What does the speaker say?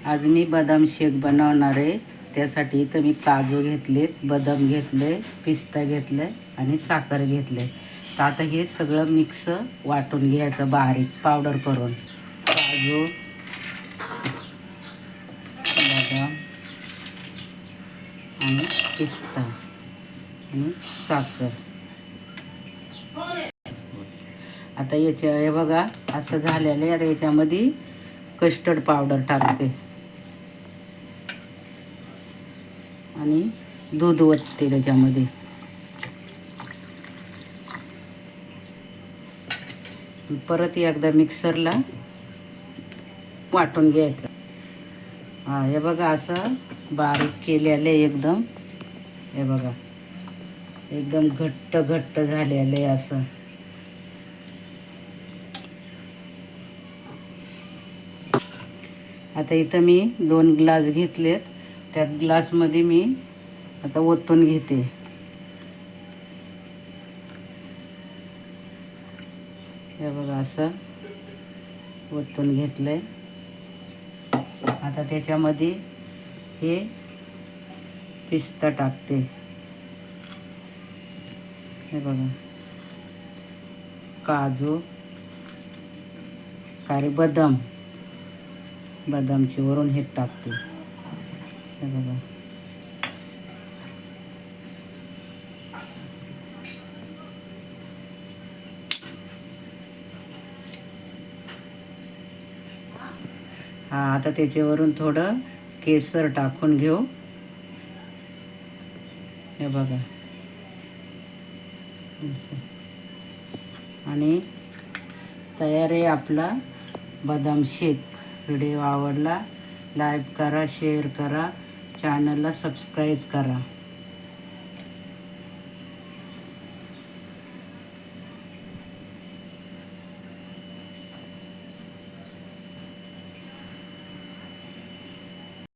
आज मी बदाम शेक बनवणार आहे। त्यासाठी इथं मी काजू घेतलेत, बदाम घेतले, पिस्ता घेतले आणि साखर घेतले। तर आता हे सगळं मिक्स वाटून घ्यायचं बारीक पावडर करून। काजू, बदाम आणि पिस्ता आणि साखर। आता हे बघा असं झालेलं आहे। आता याच्यामध्ये कस्टर्ड पावडर टाकते आणि दूध ओतते त्याच्यामध्ये। परत एकदा मिक्सरला वाटून घ्यायचं। हे बघा असं बारीक केलेलं आहे एकदम। हे बघा एकदम घट्ट घट्ट झालेलं आहे असं। आता इथं मी 2 ग्लास घेतलेत। त्या ग्लासमध्ये मी आता ओतून घेते। हे बघा असं ओतून घेतलंय। आता त्याच्यामध्ये हे पिस्ता टाकते। हे बघा काजू बदामची वरून हे टाकते। हे बघा आता त्याच्यावरून थोडं केसर टाकून घेऊ। हे बघा आणि तयार आहे आपला बदाम शेक। व्हिडिओ आवडला लाईक करा, शेअर करा, चॅनलला सबस्क्राईब करा।